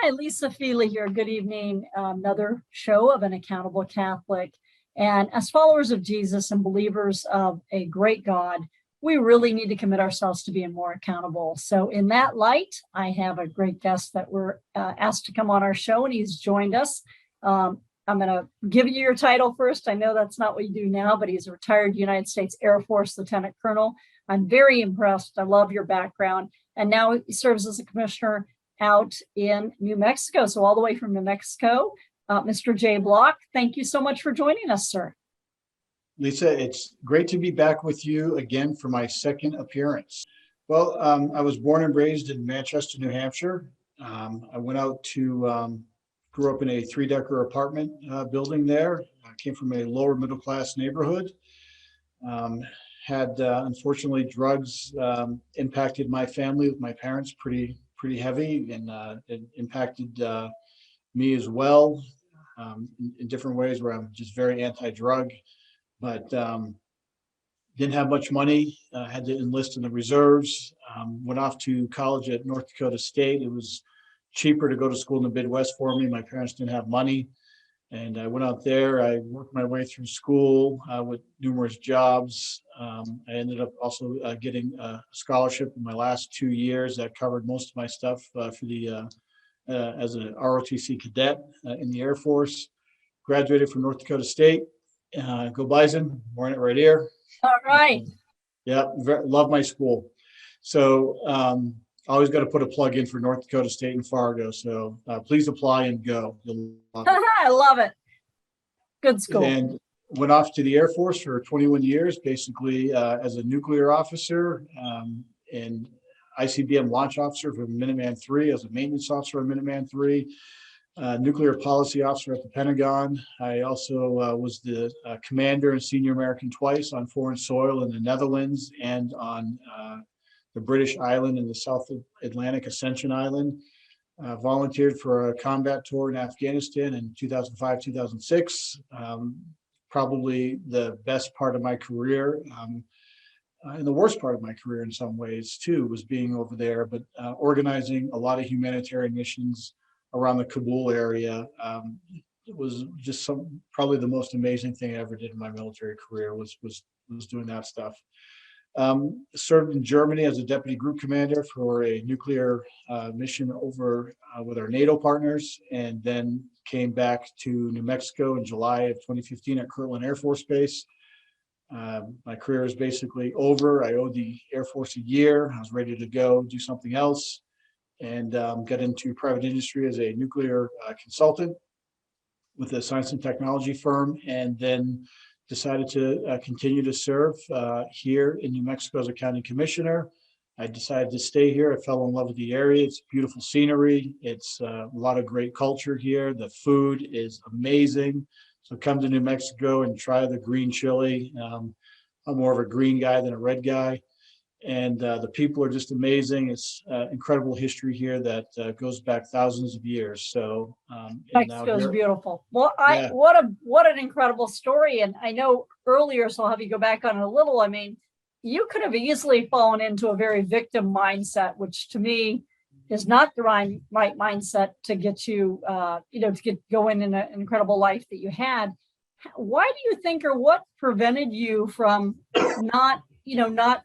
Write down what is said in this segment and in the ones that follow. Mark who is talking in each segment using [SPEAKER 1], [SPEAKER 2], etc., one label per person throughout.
[SPEAKER 1] Hi, Lisa Feely here. Good evening. Another show of an accountable Catholic. And as followers of Jesus and believers of a great God, we really need to commit ourselves to being more accountable. So in that light, I have a great guest that we're asked to come on our show, and he's joined us. I'm going to give you your title first. I know that's not what you do now, but he's a retired United States Air Force Lieutenant Colonel. I'm very impressed. I love your background. And now he serves as a commissioner out in New Mexico. So all the way from New Mexico, Mr. Jay Block, thank you so much for joining us, sir.
[SPEAKER 2] Lisa, it's great to be back with you again for my second appearance. Well, I was born and raised in Manchester, New Hampshire. I went out to, grew up in a 3-decker apartment building there. I came from a lower middle class neighborhood. Had, unfortunately, drugs impacted my family with my parents pretty heavy, and it impacted me as well in different ways, where I'm just very anti-drug, but didn't have much money, had to enlist in the reserves, went off to college at North Dakota State. It was cheaper to go to school in the Midwest for me. My parents didn't have money, and I went out there. I worked my way through school with numerous jobs. I ended up also getting a scholarship in my last 2 years that covered most of my stuff for the as a ROTC cadet in the Air Force. Graduated from North Dakota State. Go Bison, wearing it right here.
[SPEAKER 1] All right.
[SPEAKER 2] Yeah, love my school. So always got to put a plug in for North Dakota State and Fargo. So please apply and go.
[SPEAKER 1] I love it. Good school.
[SPEAKER 2] And went off to the Air Force for 21 years, basically as a nuclear officer and ICBM launch officer for Minuteman III, as a maintenance officer on Minuteman III, nuclear policy officer at the Pentagon. I also was the commander and senior American twice on foreign soil in the Netherlands and on the British island in the South Atlantic, Ascension Island. Volunteered for a combat tour in Afghanistan in 2005, 2006. Probably the best part of my career, and the worst part of my career in some ways too, was being over there, but organizing a lot of humanitarian missions around the Kabul area. It was just probably the most amazing thing I ever did in my military career was doing that stuff. Served in Germany as a deputy group commander for a nuclear mission over with our NATO partners, and then came back to New Mexico in July of 2015 at Kirtland Air Force Base. My career is basically over. I owed the Air Force a year. I was ready to go do something else, and got into private industry as a nuclear consultant with a science and technology firm, and then decided to continue to serve here in New Mexico as a county commissioner. I decided to stay here. I fell in love with the area. It's beautiful scenery. It's a lot of great culture here. The food is amazing. So come to New Mexico and try the green chili. I'm more of a green guy than a red guy. And the people are just amazing. It's incredible history here that goes back thousands of years. So
[SPEAKER 1] Mexico is beautiful. Well, what an incredible story. And I know earlier, so I'll have you go back on it a little. I mean, you could have easily fallen into a very victim mindset, which to me is not the right mindset to get you, to get going in an incredible life that you had. Why do you think, or what prevented you from not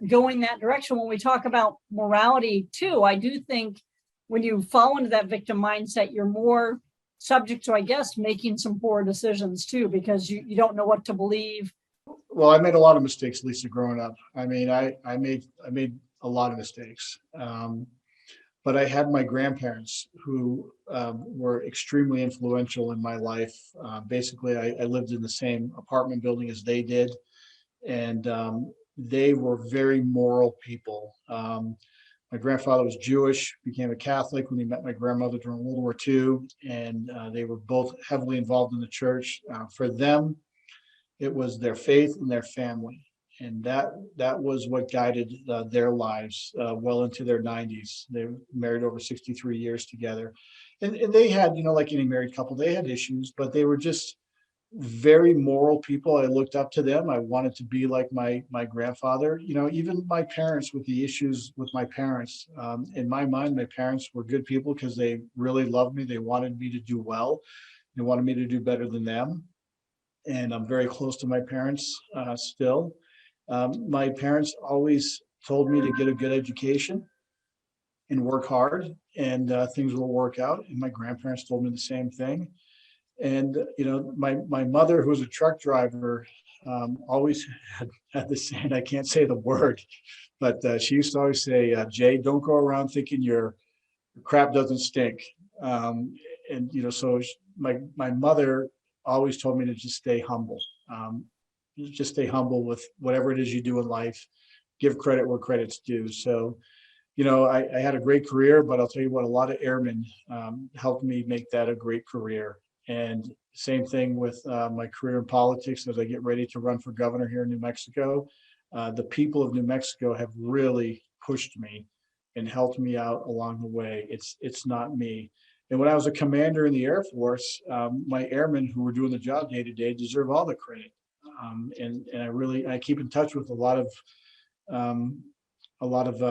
[SPEAKER 1] going that direction? When we talk about morality too, I do think when you fall into that victim mindset, you're more subject to, I guess, making some poor decisions too, because you don't know what to believe.
[SPEAKER 2] Well, I made a lot of mistakes, Lisa, growing up. I mean, I made a lot of mistakes. But I had my grandparents who were extremely influential in my life. Basically, I lived in the same apartment building as they did. And they were very moral people. My grandfather was Jewish, became a Catholic when he met my grandmother during World War II, and they were both heavily involved in the church. For them, it was their faith and their family, and that was what guided their lives well into their 90s. They were married over 63 years together, and they had, like any married couple, they had issues, but they were just very moral people. I looked up to them. I wanted to be like my grandfather. Even my parents, with the issues with my parents, in my mind, my parents were good people because they really loved me. They wanted me to do well. They wanted me to do better than them. And I'm very close to my parents still. My parents always told me to get a good education and work hard, and things will work out. And my grandparents told me the same thing. And my mother, who was a truck driver, always had this saying. I can't say the word, but she used to always say, "Jay, don't go around thinking your crap doesn't stink." So my mother always told me to just stay humble. Just stay humble with whatever it is you do in life. Give credit where credit's due. So I had a great career, but I'll tell you what, a lot of airmen helped me make that a great career. And same thing with my career in politics as I get ready to run for governor here in New Mexico. The people of New Mexico have really pushed me and helped me out along the way. It's not me. And when I was a commander in the Air Force, my airmen who were doing the job day to day deserve all the credit. And I keep in touch with a lot of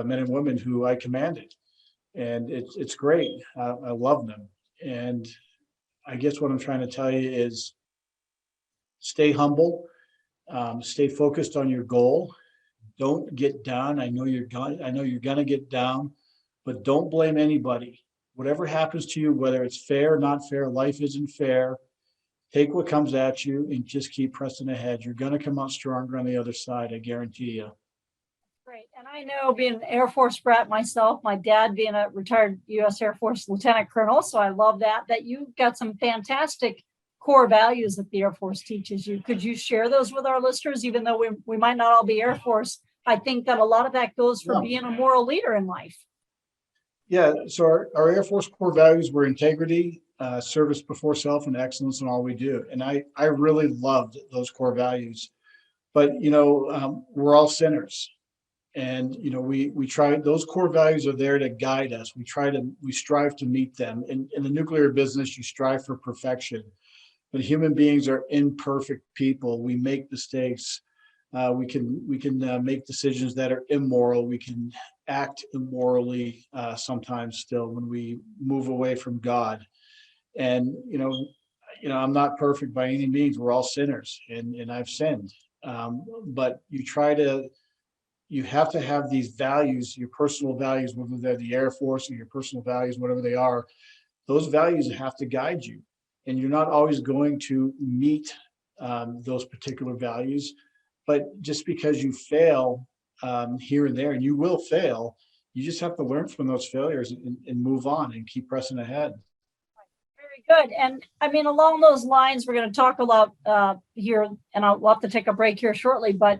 [SPEAKER 2] men and women who I commanded, and it's great. I love them. And I guess what I'm trying to tell you is stay humble, stay focused on your goal. Don't get down. I know you're gonna get down, but don't blame anybody. Whatever happens to you, whether it's fair or not fair, life isn't fair. Take what comes at you and just keep pressing ahead. You're gonna come out stronger on the other side. I guarantee you.
[SPEAKER 1] Great. And I know, being an Air Force brat myself, my dad being a retired U.S. Air Force lieutenant colonel, so I love that you've got some fantastic core values that the Air Force teaches you. Could you share those with our listeners? Even though we might not all be Air Force, I think that a lot of that goes for being a moral leader in life.
[SPEAKER 2] Yeah, so our Air Force core values were integrity, service before self, and excellence in all we do. And I really loved those core values. But we're all sinners. And we try, those core values are there to guide us. We strive to meet them. In the nuclear business, you strive for perfection, but human beings are imperfect people. We make mistakes. We can make decisions that are immoral. We can act immorally sometimes still when we move away from God. And I'm not perfect by any means. We're all sinners, and I've sinned. But you have to have these values, your personal values, whether they're the Air Force or your personal values, whatever they are. Those values have to guide you, and you're not always going to meet those particular values. But just because you fail here and there, and you will fail, you just have to learn from those failures and move on and keep pressing ahead.
[SPEAKER 1] Very good. And I mean, along those lines, we're going to talk a lot here, and we'll have to take a break here shortly. But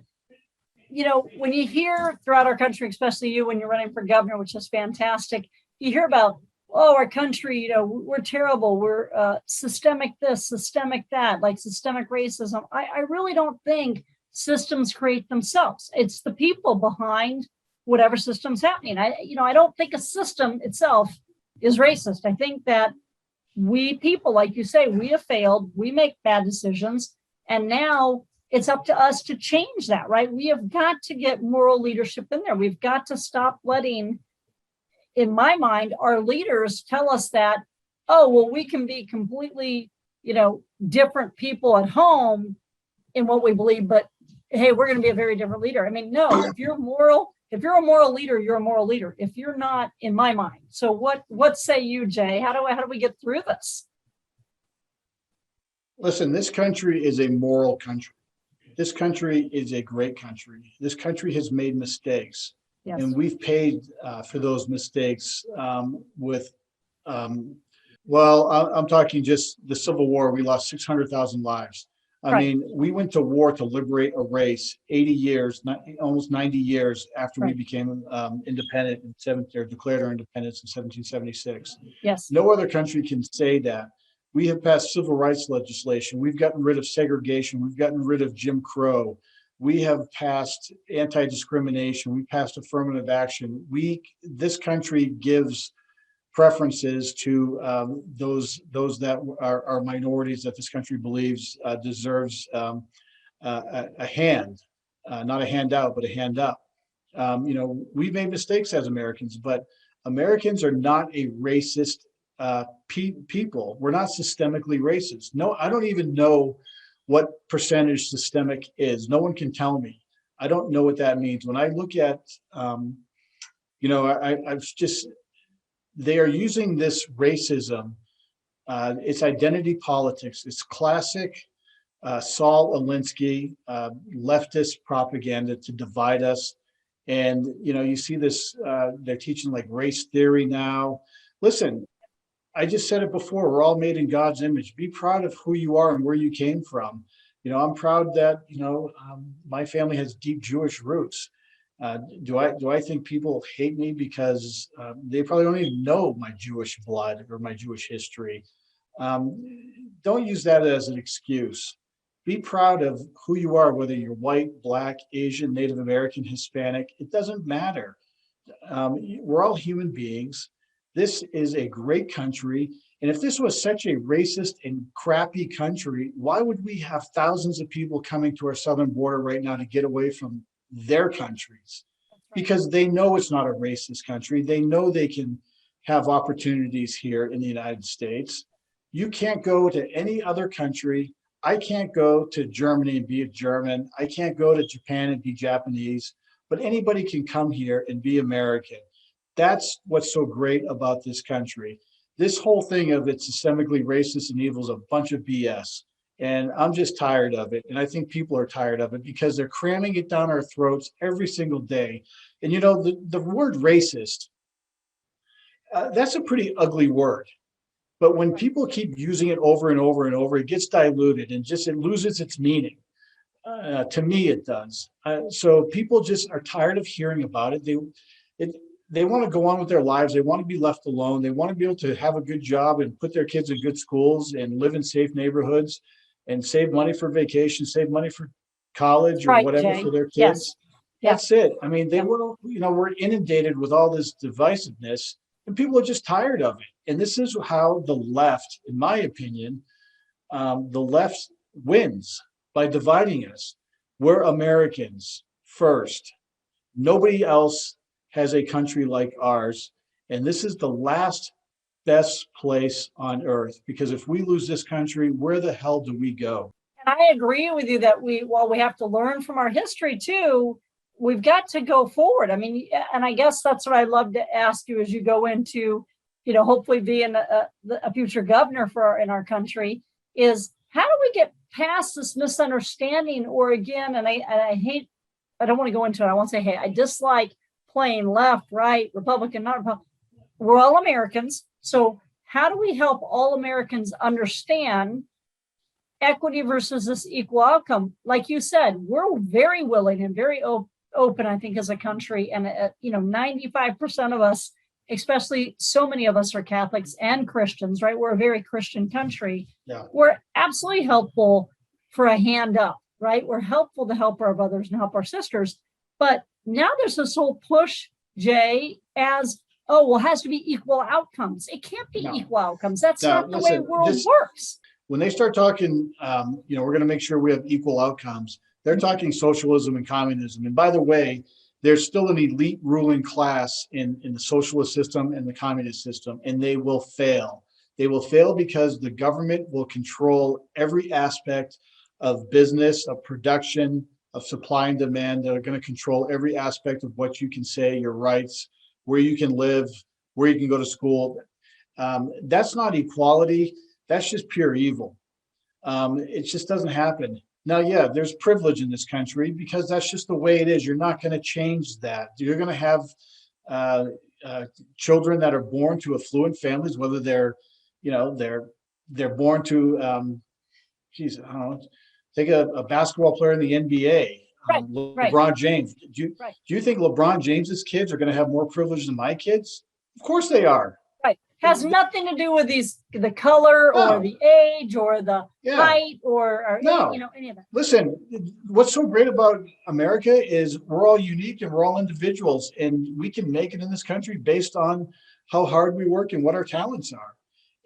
[SPEAKER 1] when you hear throughout our country, especially you when you're running for governor, which is fantastic, you hear about, oh, our country, we're terrible. We're systemic this, systemic that, like systemic racism. I really don't think systems create themselves. It's the people behind whatever system's happening. I don't think a system itself is racist. I think that we people, like you say, we have failed. We make bad decisions. And now it's up to us to change that, right? We have got to get moral leadership in there. We've got to stop letting, in my mind, our leaders tell us that, oh, well, we can be completely, different people at home in what we believe, but hey, we're going to be a very different leader. I mean, no, if you're a moral leader, you're a moral leader. If you're not, in my mind. So what say you, Jay? How do we get through this?
[SPEAKER 2] Listen, this country is a moral country. This country is a great country. This country has made mistakes, yes. And we've paid for those mistakes with, I'm talking just the Civil War. We lost 600,000 lives. I mean, we went to war to liberate a race 80 years, almost 90 years after we became independent or declared our independence in 1776.
[SPEAKER 1] Yes.
[SPEAKER 2] No other country can say that. We have passed civil rights legislation. We've gotten rid of segregation. We've gotten rid of Jim Crow. We have passed anti-discrimination. We passed affirmative action. This country gives preferences to those that are minorities that this country believes deserves a hand, not a handout, but a hand up. We've made mistakes as Americans, but Americans are not a racist people. We're not systemically racist. No, I don't even know what percentage systemic is. No one can tell me. I don't know what that means. When I look at, I've just, they are using this racism. It's identity politics. It's classic Saul Alinsky leftist propaganda to divide us. And, you see this, they're teaching like race theory now. Listen, I just said it before, we're all made in God's image. Be proud of who you are and where you came from. I'm proud that, my family has deep Jewish roots. Do I think people hate me because they probably don't even know my Jewish blood or my Jewish history? Don't use that as an excuse. Be proud of who you are, whether you're white, Black, Asian, Native American, Hispanic. It doesn't matter. We're all human beings. This is a great country. And if this was such a racist and crappy country, why would we have thousands of people coming to our southern border right now to get away from their countries? Because they know it's not a racist country. They know they can have opportunities here in the United States. You can't go to any other country. I can't go to Germany and be a German. I can't go to Japan and be Japanese, but anybody can come here and be American. That's what's so great about this country. This whole thing of it's systemically racist and evil is a bunch of BS. And I'm just tired of it. And I think people are tired of it because they're cramming it down our throats every single day. And the word racist, that's a pretty ugly word. But when people keep using it over and over and over, it gets diluted and it loses its meaning. To me, it does. So people just are tired of hearing about it. They want to go on with their lives. They want to be left alone. They want to be able to have a good job and put their kids in good schools and live in safe neighborhoods and save money for vacation, save money for college or whatever for their kids. Yes. That's it. I mean, we're inundated with all this divisiveness and people are just tired of it. And this is how the left, in my opinion, the left wins by dividing us. We're Americans first. Nobody else has a country like ours. And this is the last best place on earth, because if we lose this country, where the hell do we go?
[SPEAKER 1] And I agree with you that while we have to learn from our history too, we've got to go forward. I mean, and I guess that's what I'd love to ask you as you go into, hopefully being a future governor in our country, is how do we get past this misunderstanding? Or again, and I hate, I don't want to go into it. I won't say, hey, I dislike playing left, right, Republican, not Republican. We're all Americans. So how do we help all Americans understand equity versus this equal outcome? Like you said, we're very willing and very open, I think, as a country. And, 95% of us, especially so many of us are Catholics and Christians, right? We're a very Christian country. Yeah. We're absolutely helpful for a hand up, right? We're helpful to help our brothers and help our sisters. But now there's this whole push, Jay, as, it has to be equal outcomes. It can't be equal outcomes. That's not the way the world works.
[SPEAKER 2] When they start talking, we're going to make sure we have equal outcomes. They're talking socialism and communism. And by the way, there's still an elite ruling class in the socialist system and the communist system, and they will fail. They will fail because the government will control every aspect of business, of production, of supply and demand. They're going to control every aspect of what you can say, your rights, where you can live, where you can go to school. That's not equality. That's just pure evil. It just doesn't happen. Now, yeah, there's privilege in this country because that's just the way it is. You're not going to change that. You're going to have children that are born to affluent families, whether they're born to, I don't know, take a basketball player in the NBA, LeBron James. Do you think LeBron James's kids are going to have more privilege than my kids? Of course they are.
[SPEAKER 1] Right. Has nothing to do with the color or the age or the height or any of that.
[SPEAKER 2] Listen, what's so great about America is we're all unique and we're all individuals, and we can make it in this country based on how hard we work and what our talents are.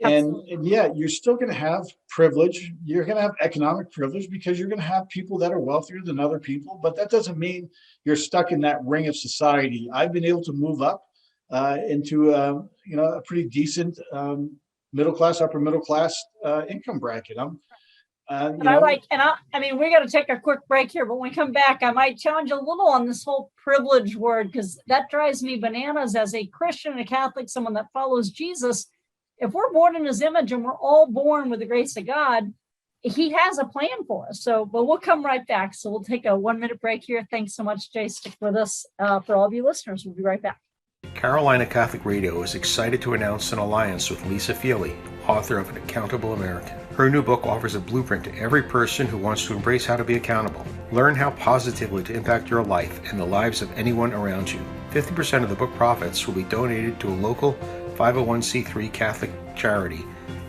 [SPEAKER 1] Absolutely.
[SPEAKER 2] And yeah, you're still going to have privilege. You're going to have economic privilege because you're going to have people that are wealthier than other people. But that doesn't mean you're stuck in that ring of society. I've been able to move up into a pretty decent middle class, upper middle class income bracket.
[SPEAKER 1] I mean, we got to take a quick break here, but when we come back, I might challenge a little on this whole privilege word, because that drives me bananas as a Christian and a Catholic, someone that follows Jesus. If we're born in his image and we're all born with the grace of God, he has a plan for us. So, but we'll come right back. So we'll take a 1-minute break here. Thanks so much, Jay. Stick with us. For all of you listeners, we'll be right back.
[SPEAKER 3] Carolina Catholic Radio is excited to announce an alliance with Lisa Feely, author of An Accountable American. Her new book offers a blueprint to every person who wants to embrace how to be accountable. Learn how positively to impact your life and the lives of anyone around you. 50% of the book profits will be donated to a local 501c3 Catholic charity,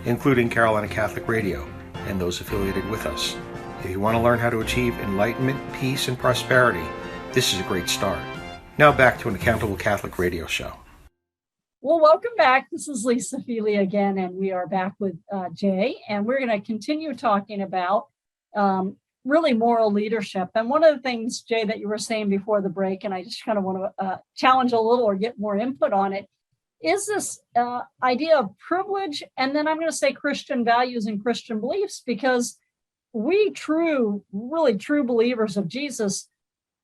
[SPEAKER 3] including Carolina Catholic Radio and those affiliated with us. If you want to learn how to achieve enlightenment, peace, and prosperity, this is a great start. Now back to An Accountable Catholic Radio show.
[SPEAKER 1] Well, welcome back. This is Lisa Feely again, and we are back with Jay, and we're going to continue talking about really moral leadership. And one of the things, Jay, that you were saying before the break, and I just kind of want to challenge a little or get more input on it, is this idea of privilege, and then I'm going to say Christian values and Christian beliefs, because we really true believers of Jesus,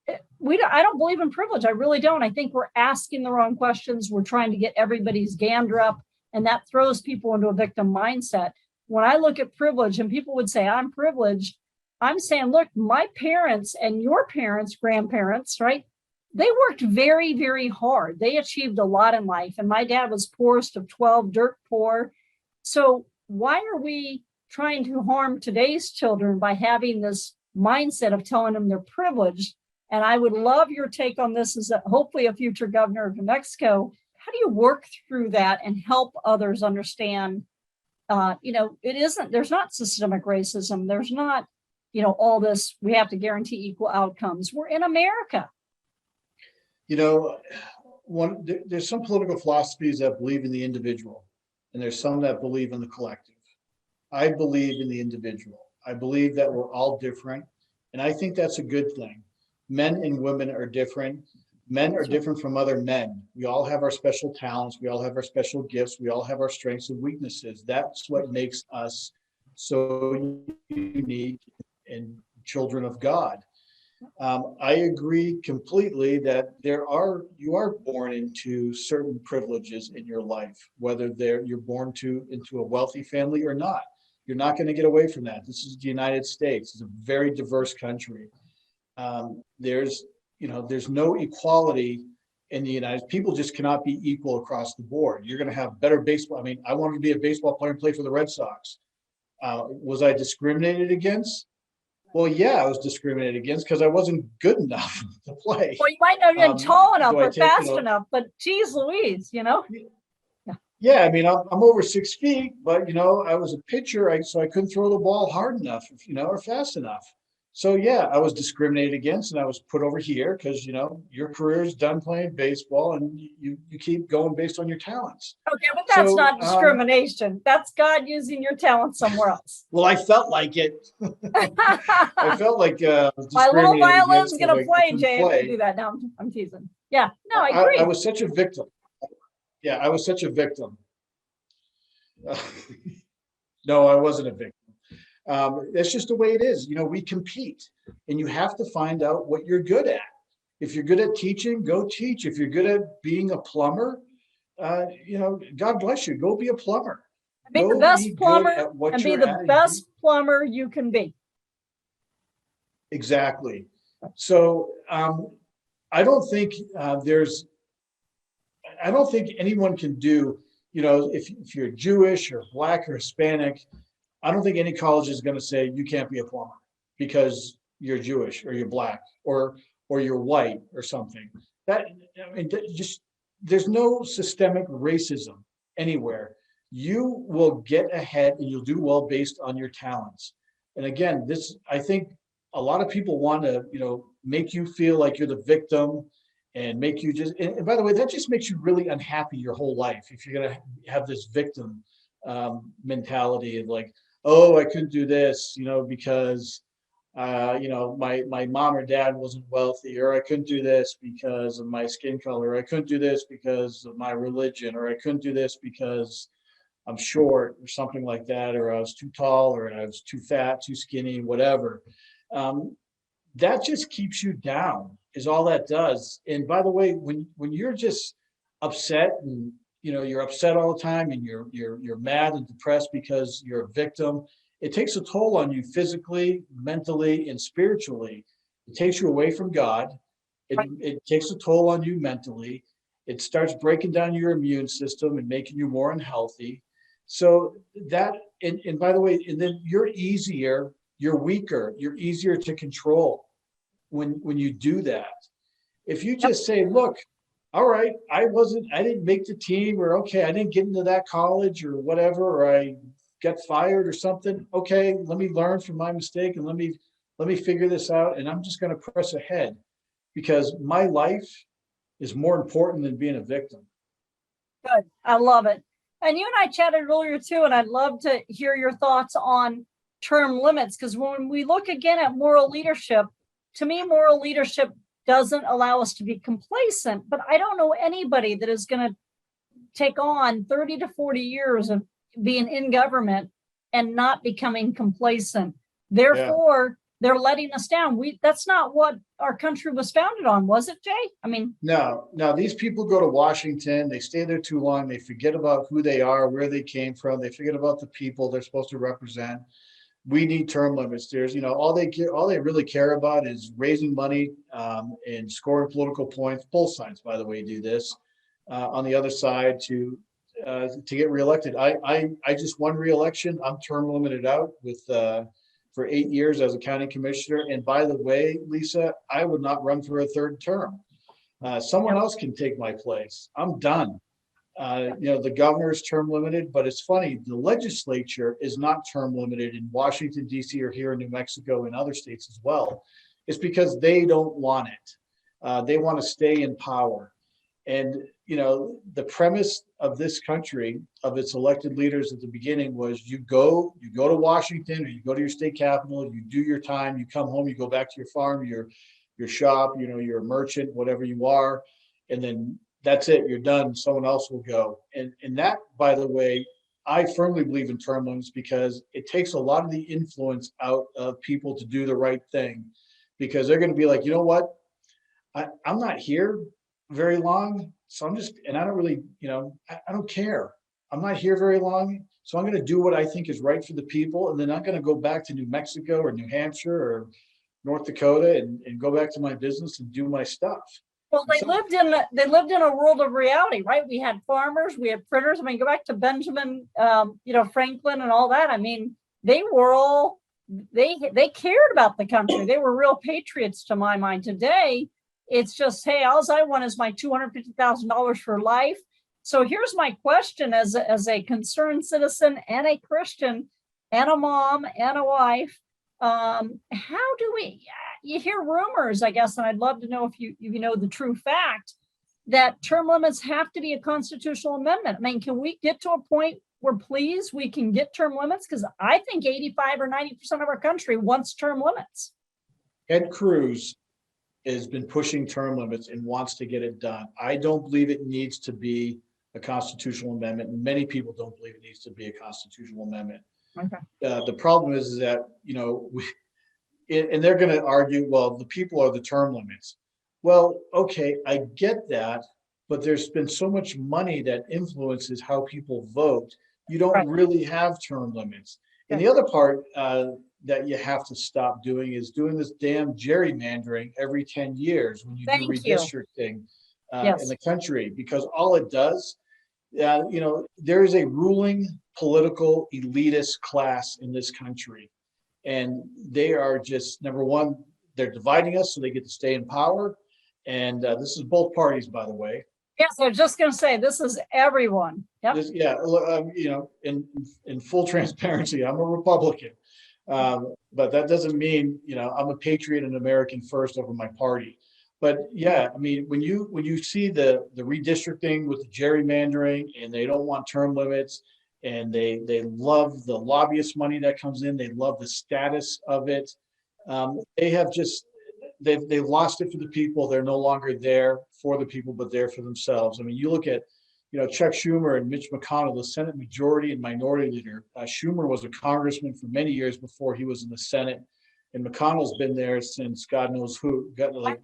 [SPEAKER 1] I don't believe in privilege. I really don't. I think we're asking the wrong questions. We're trying to get everybody's gander up, and that throws people into a victim mindset. When I look at privilege, and people would say, I'm privileged, I'm saying, look, my parents and your parents, grandparents, right? They worked very, very hard. They achieved a lot in life. And my dad was poorest of 12, dirt poor. So why are we trying to harm today's children by having this mindset of telling them they're privileged? And I would love your take on this as hopefully a future governor of New Mexico. How do you work through that and help others understand, there's not systemic racism. There's not, all this, we have to guarantee equal outcomes. We're in America.
[SPEAKER 2] There's some political philosophies that believe in the individual, and there's some that believe in the collective. I believe in the individual. I believe that we're all different, and I think that's a good thing. Men and women are different. Men are different from other men. We all have our special talents. We all have our special gifts. We all have our strengths and weaknesses. That's what makes us so unique and children of God. I agree completely that you are born into certain privileges in your life, whether you're born into a wealthy family or not. You're not going to get away from that. This is the United States. It's a very diverse country. There's no equality in the United States. People just cannot be equal across the board. You're going to have better baseball. I mean, I wanted to be a baseball player and play for the Red Sox. Was I discriminated against? Well, yeah, I was discriminated against because I wasn't good enough to play.
[SPEAKER 1] Well, you might not have been tall enough or fast enough, but geez Louise, Yeah.
[SPEAKER 2] Yeah, I mean, I'm over 6 feet, but, I was a pitcher, so I couldn't throw the ball hard enough, or fast enough. So, yeah, I was discriminated against, and I was put over here because, your career is done playing baseball, and you keep going based on your talents.
[SPEAKER 1] Okay, but that's not discrimination. That's God using your talent somewhere else.
[SPEAKER 2] Well, I felt like it. I felt like
[SPEAKER 1] my little violin's going to play, Jay, if you do that. No, I'm teasing. Yeah, no, I agree.
[SPEAKER 2] I was such a victim. Yeah, I was such a victim. No, I wasn't a victim. That's just the way it is. We compete, and you have to find out what you're good at. If you're good at teaching, go teach. If you're good at being a plumber, God bless you. Go be a plumber.
[SPEAKER 1] Be the best plumber and be the best plumber you can be.
[SPEAKER 2] Exactly. So I don't think I don't think anyone can do, if you're Jewish or Black or Hispanic, I don't think any college is going to say you can't be a plumber because you're Jewish or you're Black or you're white or something. There's no systemic racism anywhere. You will get ahead and you'll do well based on your talents. And again, I think a lot of people want to, make you feel like you're the victim and make you just, and by the way, that just makes you really unhappy your whole life. If you're going to have this victim mentality of like, oh, I couldn't do this, because my mom or dad wasn't wealthy, or I couldn't do this because of my skin color, or I couldn't do this because of my religion, or I couldn't do this because I'm short or something like that, or I was too tall, or I was too fat, too skinny, whatever. That just keeps you down, is all that does. And by the way, when you're just upset and you're upset all the time, and you're mad and depressed because you're a victim, it takes a toll on you physically, mentally, and spiritually. It takes you away from God. It takes a toll on you mentally. It starts breaking down your immune system and making you more unhealthy. So that, and by the way, and then you're weaker, you're easier to control when you do that. If you just say, look, all right, I didn't make the team, or okay, I didn't get into that college or whatever, or I got fired or something. Okay, let me learn from my mistake, and let me figure this out, and I'm just going to press ahead, because my life is more important than being a victim.
[SPEAKER 1] Good. I love it. And you and I chatted earlier too, and I'd love to hear your thoughts on term limits, because when we look again at moral leadership, to me, moral leadership doesn't allow us to be complacent, but I don't know anybody that is going to take on 30 to 40 years of being in government and not becoming complacent. Therefore, they're letting us down. That's not what our country was founded on, was it, Jay? I mean,
[SPEAKER 2] no, these people go to Washington, they stay there too long, they forget about who they are, where they came from, they forget about the people they're supposed to represent. We need term limits. There's, all they really care about is raising money and scoring political points. Both sides, by the way, do this. On the other side, to get reelected. I just won reelection. I'm term limited out with for 8 years as a county commissioner. And by the way, Lisa, I would not run for a third term. Someone else can take my place. I'm done. The governor is term limited, but it's funny, the legislature is not term limited in Washington, D.C., or here in New Mexico and other states as well. It's because they don't want it. They want to stay in power. And, the premise of this country, of its elected leaders at the beginning, was you go to Washington, or you go to your state capital, you do your time, you come home, you go back to your farm, your shop, you're a merchant, whatever you are, and then that's it, you're done, someone else will go. And that, by the way, I firmly believe in term limits, because it takes a lot of the influence out of people to do the right thing, because they're going to be like, you know what, I'm not here very long, so I'm just, and I don't really, I don't care. I'm not here very long, so I'm going to do what I think is right for the people, and then I'm going to go back to New Mexico or New Hampshire or North Dakota and go back to my business and do my stuff.
[SPEAKER 1] Well, they lived in a world of reality, right? We had farmers, we had printers. I mean, go back to Benjamin, Franklin and all that. I mean, they were all, they cared about the country. They were real patriots to my mind. Today, it's just, hey, all I want is my $250,000 for life. So here's my question as a concerned citizen and a Christian and a mom and a wife. How do you hear rumors, I guess, and I'd love to know if you know the true fact, that term limits have to be a constitutional amendment. I mean, can we get to a point where, please, we can get term limits? Because I think 85 or 90% of our country wants term limits.
[SPEAKER 2] Ted Cruz has been pushing term limits and wants to get it done. I don't believe it needs to be a constitutional amendment. Many people don't believe it needs to be a constitutional amendment.
[SPEAKER 1] Okay.
[SPEAKER 2] The problem is that, and they're going to argue, well, the people are the term limits. Well, okay, I get that, but there's been so much money that influences how people vote. You don't really have term limits. And the other part that you have to stop doing is doing this damn gerrymandering every 10 years when you do redistricting in the country, because all it does, there is a ruling political elitist class in this country. And they are just, number one, they're dividing us so they get to stay in power. And this is both parties, by the way.
[SPEAKER 1] Yes, I was just going to say, this is everyone. Yep.
[SPEAKER 2] In full transparency, I'm a Republican. But that doesn't mean, I'm a patriot and American first over my party. But yeah, I mean, when you see the redistricting with the gerrymandering, and they don't want term limits, and they love the lobbyist money that comes in, they love the status of it. They have just they've lost it for the people. They're no longer there for the people, but there for themselves. I mean, you look at, Chuck Schumer and Mitch McConnell, the Senate Majority and Minority Leader. Schumer was a congressman for many years before he was in the Senate, and McConnell's been there since God knows who.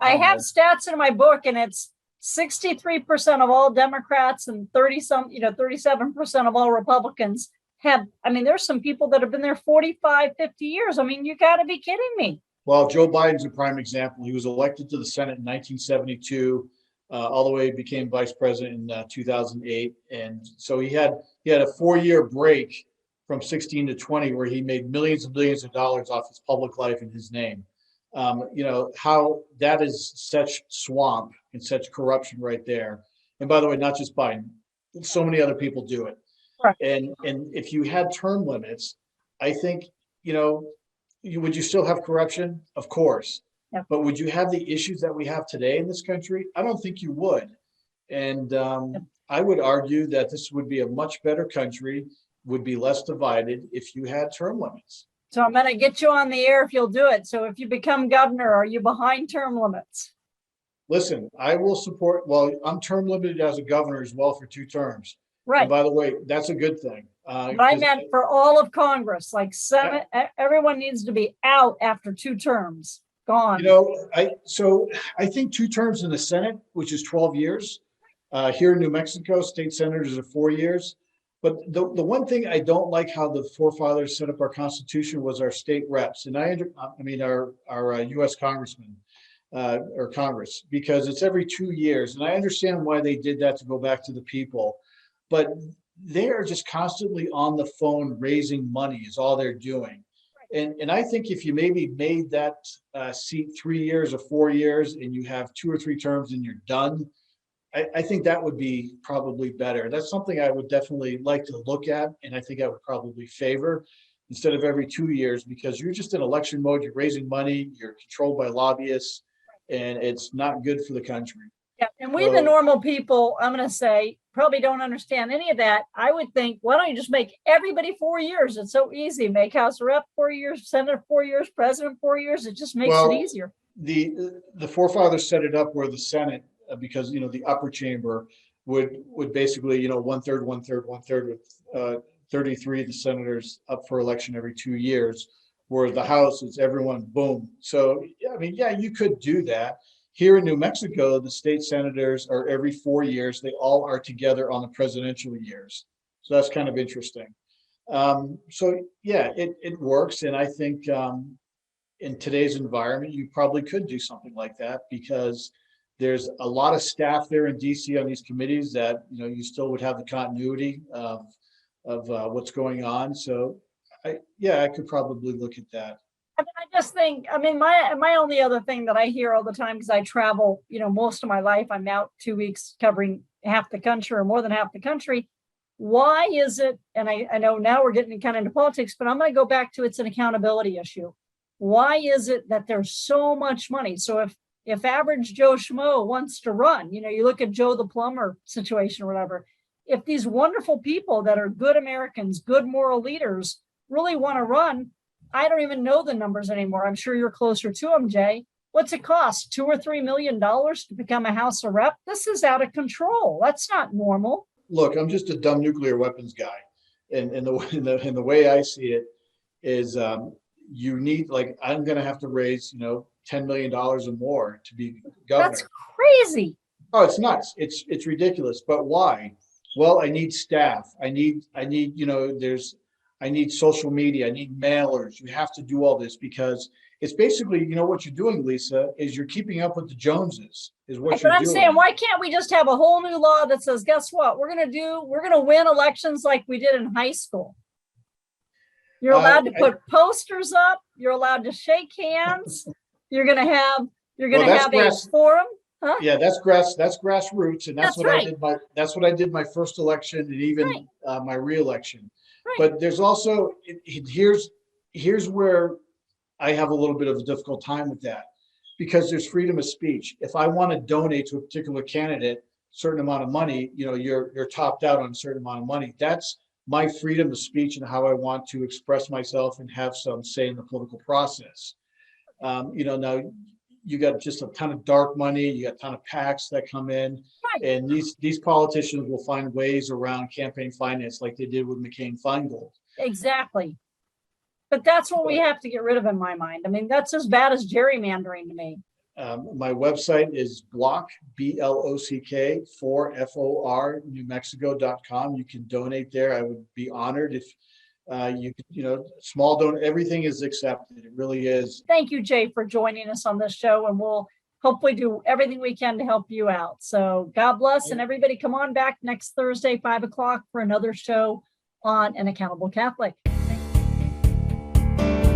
[SPEAKER 1] I have stats in my book, and it's 63% of all Democrats and 37% of all Republicans have. I mean, there's some people that have been there 45, 50 years. I mean, you got to be kidding me.
[SPEAKER 2] Well, Joe Biden's a prime example. He was elected to the Senate in 1972. All the way became vice president in 2008, and so he had a 4-year break from 16 to 20 where he made millions and billions of dollars off his public life in his name. How that is such swamp and such corruption right there. And by the way, not just Biden, so many other people do it.
[SPEAKER 1] Right.
[SPEAKER 2] And if you had term limits, I think would you still have corruption? Of course.
[SPEAKER 1] Yep.
[SPEAKER 2] But would you have the issues that we have today in this country? I don't think you would. And I would argue that this would be a much better country, would be less divided if you had term limits.
[SPEAKER 1] So I'm going to get you on the air if you'll do it. So if you become governor, are you behind term limits?
[SPEAKER 2] Listen, I will support, well, I'm term limited as a governor as well for 2 terms.
[SPEAKER 1] Right.
[SPEAKER 2] And by the way, that's a good thing.
[SPEAKER 1] But I meant for all of Congress, like everyone needs to be out after 2 terms. Gone.
[SPEAKER 2] I think 2 terms in the Senate, which is 12 years. Here in New Mexico, state senators are 4 years. But the one thing I don't like how the forefathers set up our Constitution was our state reps, and our U.S. congressmen or Congress, because it's every 2 years, and I understand why they did that to go back to the people, but they are just constantly on the phone raising money is all they're doing. And I think if you maybe made that seat 3 years or 4 years, and you have 2 or 3 terms and you're done, I think that would be probably better. That's something I would definitely like to look at, and I think I would probably favor instead of every 2 years, because you're just in election mode, you're raising money, you're controlled by lobbyists, and it's not good for the country.
[SPEAKER 1] Yeah, and we, the normal people, I'm going to say, probably don't understand any of that. I would think, why don't you just make everybody 4 years? It's so easy. Make House Rep 4 years, Senate 4 years, President 4 years. It just makes it easier.
[SPEAKER 2] The forefathers set it up where the Senate, because the upper chamber would basically 1/3, 1/3, 1/3 with 33 of the senators up for election every 2 years, where the House is everyone boom. So you could do that. Here in New Mexico, the state senators are every 4 years. They all are together on the presidential years. So that's kind of interesting. It works. And I think in today's environment, you probably could do something like that, because there's a lot of staff there in DC on these committees that, you still would have the continuity of what's going on. So I could probably look at that.
[SPEAKER 1] I just think, my only other thing that I hear all the time, because I travel, most of my life, I'm out 2 weeks covering half the country or more than half the country. Why is it, and I know now we're getting kind of into politics, but I'm going to go back to it's an accountability issue. Why is it that there's so much money? So if average Joe Schmo wants to run, you look at Joe the plumber situation or whatever, if these wonderful people that are good Americans, good moral leaders really want to run, I don't even know the numbers anymore. I'm sure you're closer to them, Jay. What's it cost? $2 or $3 million to become a House of Rep? This is out of control. That's not normal.
[SPEAKER 2] Look, I'm just a dumb nuclear weapons guy. And the way I see it is you need, I'm going to have to raise, $10 million or more to be governor.
[SPEAKER 1] That's crazy.
[SPEAKER 2] Oh, it's nuts. It's ridiculous. But why? Well, I need staff. I need social media. I need mailers. You have to do all this because it's basically, what you're doing, Lisa, is you're keeping up with the Joneses, is what you're doing.
[SPEAKER 1] But I'm saying, why can't we just have a whole new law that says, guess what? We're going to win elections like we did in high school. You're allowed to put posters up. You're allowed to shake hands. You're going to have a forum. Huh?
[SPEAKER 2] Yeah, that's grassroots, and that's what
[SPEAKER 1] right.
[SPEAKER 2] I did. That's what I did my first election, and even my reelection. Right. But there's also here's where I have a little bit of a difficult time with that. because there's freedom of speech. If I want to donate to a particular candidate, certain amount of money, you're topped out on a certain amount of money. That's my freedom of speech and how I want to express myself and have some say in the political process. Now you got just a ton of dark money, you got a ton of PACs that come in,
[SPEAKER 1] Right.
[SPEAKER 2] and these politicians will find ways around campaign finance like they did with McCain-Feingold.
[SPEAKER 1] Exactly. But that's what we have to get rid of in my mind. I mean, that's as bad as gerrymandering to me.
[SPEAKER 2] My website is block, BLOCK, for New Mexico.com. You can donate there. I would be honored if you could, small donate. Everything is accepted. It really is.
[SPEAKER 1] Thank you, Jay, for joining us on this show, and we'll hopefully do everything we can to help you out. So God bless, and everybody come on back next Thursday, 5:00 for another show on An Accountable Catholic. Thank you.